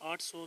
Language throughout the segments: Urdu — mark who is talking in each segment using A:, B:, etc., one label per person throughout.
A: 800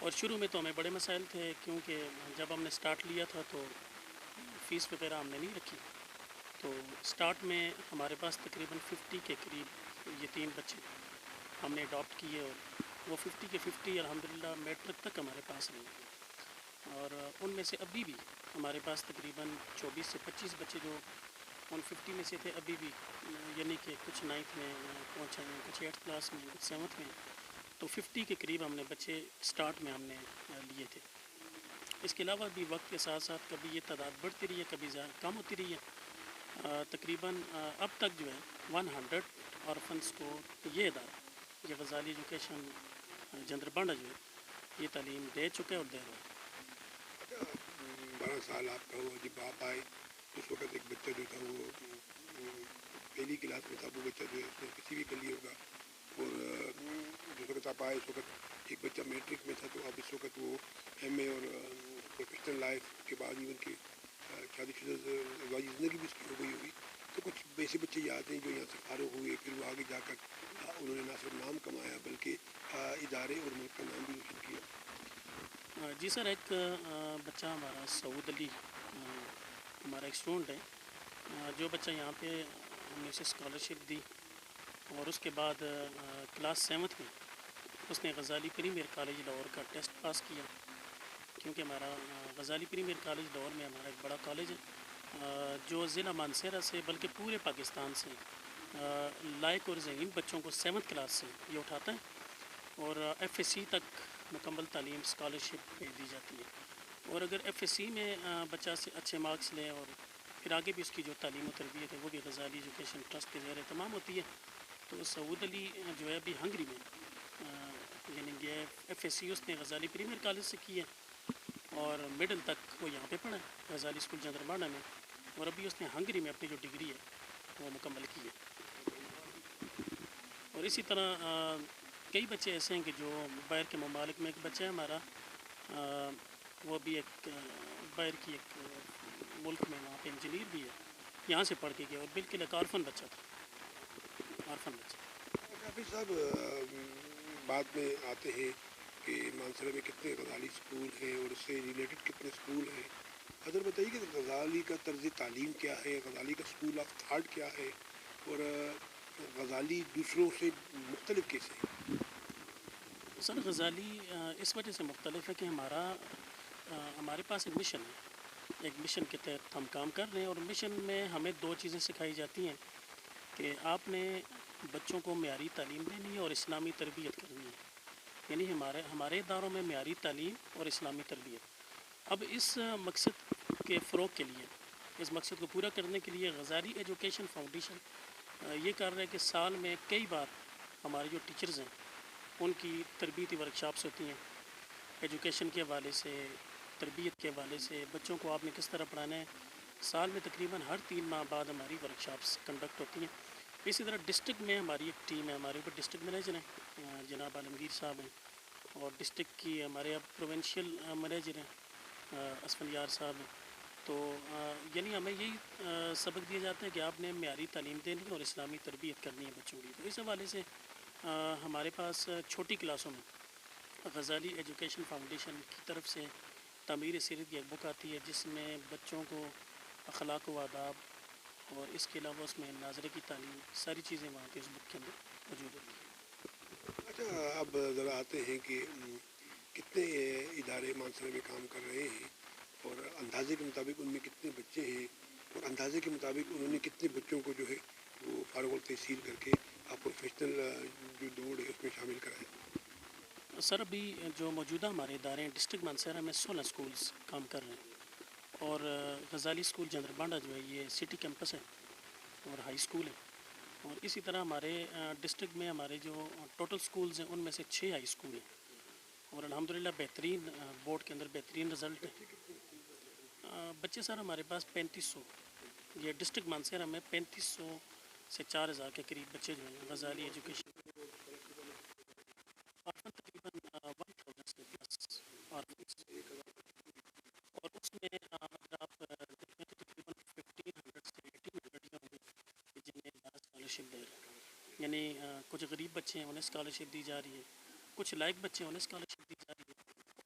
A: اور شروع میں تو ہمیں بڑے مسائل تھے، کیونکہ جب ہم نے سٹارٹ لیا تھا تو فیس وغیرہ ہم نے نہیں رکھی. تو سٹارٹ میں ہمارے پاس تقریباً 50 کے قریب یتیم بچے ہم نے اڈاپٹ کیے، اور وہ 50 کے 50 الحمدللہ میٹرک تک ہمارے پاس رہے. اور ان میں سے ابھی بھی ہمارے پاس تقریباً 24 سے 25 بچے جو ان 50 میں سے تھے ابھی بھی، یعنی کہ کچھ 9th میں پہنچے ہیں، کچھ 8th کلاس میں، کچھ 7th میں. تو 50 کے قریب ہم نے بچے سٹارٹ میں ہم نے لیے تھے. اس کے علاوہ بھی وقت کے ساتھ ساتھ کبھی یہ تعداد بڑھتی رہی ہے، کبھی کم ہوتی رہی ہے. تقریباً اب تک جو ہے 100 آرفنس کو یہ ادارہ، یہ غزالی ایجوکیشن جندربانڈا جو ہے یہ تعلیم دے چکا ہے اور دے رہا ہے.
B: 12 سال آپ کا ہوا جب آپ آئے، اس وقت ایک بچہ جو تھا وہ پہلی کلاس میں تھا. وہ بچہ جو ہے اس نے کسی بھی کر لیا ہوگا. اور جس وقت آپ آئے اس وقت ایک بچہ میٹرک میں تھا. تو اب اس وقت وہ ایم اے اور پروفیشنل لائف کے بعد ایون کہ شادی شدہ والی زندگی بھی اس کی ہو گئی ہوگی. تو کچھ ایسے بچے یاد ہیں جو یہاں سے فارغ ہوئے، پھر وہ آگے جا کر انہوں نے نہ صرف نام کمایا بلکہ ادارے اور ملک کا نام بھی روشن کیا.
A: جی سر، ایک بچہ ہمارا سعود علی ہمارا ایک اسٹوڈنٹ ہے، جو بچہ یہاں پہ ہم نے اسے اسکالرشپ دی، اور اس کے بعد کلاس 7th میں اس نے غزالی پریمیئر کالج لاہور کا ٹیسٹ پاس کیا. کیونکہ ہمارا غزالی پریمیئر کالج لاہور میں ہمارا ایک بڑا کالج ہے، جو ضلع مانسہرہ سے بلکہ پورے پاکستان سے لائق اور ذہین بچوں کو 7th کلاس سے یہ اٹھاتا ہے، اور ایف ایس سی تک مکمل تعلیم اسکالرشپ پہ دی جاتی ہے. اور اگر ایف ایس سی میں بچہ سے اچھے مارکس لے اور پھر آگے بھی اس کی جو تعلیم و تربیت ہے وہ بھی غزالی ایجوکیشن ٹرسٹ کے زیر اہتمام ہوتی ہے. تو سعود علی جو ہے ابھی ہنگری میں، یعنی یہ ایف ایس سی اس نے غزالی پریمیئر کالج سے کی ہے، اور مڈل تک وہ یہاں پہ پڑھا ہے غزالی اسکول جندربانڈا میں، اور ابھی اس نے ہنگری میں اپنی جو ڈگری ہے وہ مکمل کی ہے. اور اسی طرح کئی بچے ایسے ہیں کہ جو باہر کے ممالک میں، ایک بچہ ہے ہمارا وہ بھی ایک باہر کی ایک ملک میں وہاں پہ انجینئر بھی ہے، یہاں سے پڑھ کے گیا، اور بالکل ایک آرفن بچہ تھا، آرفن بچہ.
B: حافظ صاحب، بعد میں آتے ہیں کہ مانسہرہ میں کتنے غزالی اسکول ہیں اور اس سے ریلیٹڈ کتنے اسکول ہیں. حضرت بتائیے کہ غزالی کا طرز تعلیم کیا ہے، غزالی کا اسکول آف تھاٹ کیا ہے، اور غزالی دوسروں سے مختلف کیسے ہے؟
A: سر غزالی اس وجہ سے مختلف ہے کہ ہمارے پاس ایک مشن ہے، ایک مشن کے تحت ہم کام کر رہے ہیں. اور مشن میں ہمیں 2 چیزیں سکھائی جاتی ہیں کہ آپ نے بچوں کو معیاری تعلیم دینی ہے اور اسلامی تربیت کرنی ہے. یعنی ہمارے اداروں میں معیاری تعلیم اور اسلامی تربیت. اب اس مقصد کے فروغ کے لیے، اس مقصد کو پورا کرنے کے لیے غزالی ایجوکیشن فاؤنڈیشن یہ کر رہا ہے کہ سال میں کئی بار ہمارے جو ٹیچرز ہیں ان کی تربیتی ورکشاپس ہوتی ہیں، ایجوکیشن کے حوالے سے، تربیت کے حوالے سے، بچوں کو آپ نے کس طرح پڑھانا ہے. سال میں تقریباً ہر 3 ماہ بعد ہماری ورکشاپس کنڈکٹ ہوتی ہیں. اسی طرح ڈسٹرکٹ میں ہماری ایک ٹیم ہے، ہمارے اوپر ڈسٹرکٹ مینیجر ہیں جناب عالمگیر صاحب ہیں، اور ڈسٹرکٹ کی ہمارے اب پروونشل مینیجر ہیں اسفند یار صاحب ہیں. تو یعنی ہمیں یہی سبق دیا جاتا ہے کہ آپ نے معیاری تعلیم دینی ہے اور اسلامی تربیت کرنی ہے بچوں کی. تو اس حوالے سے ہمارے پاس چھوٹی کلاسوں میں غزالی ایجوکیشن فاؤنڈیشن کی طرف سے تعمیر سیرت کی ایک بک آتی ہے، جس میں بچوں کو اخلاق و آداب اور اس کے علاوہ اس میں ناظرے کی تعلیم، ساری چیزیں وہاں پہ اس بک کے اندر موجود ہوتی ہیں.
B: اچھا، اب ذرا آتے ہیں کہ کتنے ادارے مانسہرہ میں کام کر رہے ہیں، اور اندازے کے مطابق ان میں کتنے بچے ہیں، اور اندازے کے مطابق انہوں نے کتنے بچوں کو جو ہے وہ فارغ التحصیل کر کے پروفیشنل جو دوڑ ہے اس میں شامل کرائے.
A: سر ابھی جو موجودہ ہمارے ادارے ہیں ڈسٹرکٹ مانسہرہ میں 16 اسکولز کام کر رہے ہیں، اور غزالی اسکول جندربانڈا جو ہے یہ سٹی کیمپس ہے اور ہائی اسکول ہے. اور اسی طرح ہمارے ڈسٹرکٹ میں ہمارے جو ٹوٹل اسکولز ہیں ان میں سے 6 ہائی اسکول ہیں، اور الحمدللہ بہترین بورڈ کے اندر بہترین رزلٹ ہے. بچے سر ہمارے پاس 3500، یہ ڈسٹرکٹ مانسہرہ میں 3500 سے 4000 کے قریب بچے جو ہیں غزالی ایجوکیشن تقریباً 1000 سے پلس آرفنس. اور اس میں اگر آپ دیکھیں تو تقریباً 1500 سے 1800 یہ ہوں گے کہ جنہیں اسکالرشپ دے رہے ہیں. یعنی کچھ غریب بچے ہیں انہیں اسکالرشپ دی جا رہی ہے، کچھ لائق بچے ہیں انہیں اسکالرشپ دی جا رہی ہے،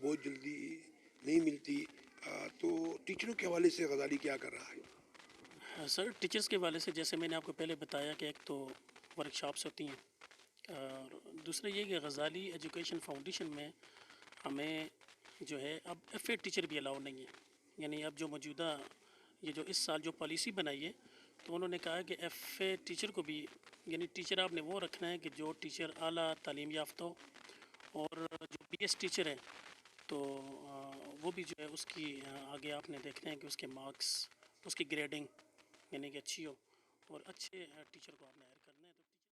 B: بہت جلدی نہیں ملتی، تو ٹیچروں کے حوالے سے غزالی کیا کر رہا ہے؟
A: سر ٹیچرز کے حوالے سے جیسے میں نے آپ کو پہلے بتایا کہ ایک تو ورک شاپس ہوتی ہیں، اور دوسرا یہ کہ غزالی ایجوکیشن فاؤنڈیشن میں ہمیں جو ہے اب ایف اے ٹیچر بھی الاؤ نہیں ہے، یعنی اب جو موجودہ یہ جو اس سال جو پالیسی بنائی ہے تو انہوں نے کہا کہ ایف اے ٹیچر کو بھی، یعنی ٹیچر آپ نے وہ رکھنا ہے کہ جو ٹیچر اعلیٰ تعلیم یافتہ ہو، اور جو بی ایس ٹیچر ہیں تو وہ بھی جو ہے اس کی آگے آپ نے دیکھنا ہے کہ اس کے مارکس، اس کی گریڈنگ یعنی کہ اچھی ہو، اور اچھے ٹیچر کو آپ نے ہائر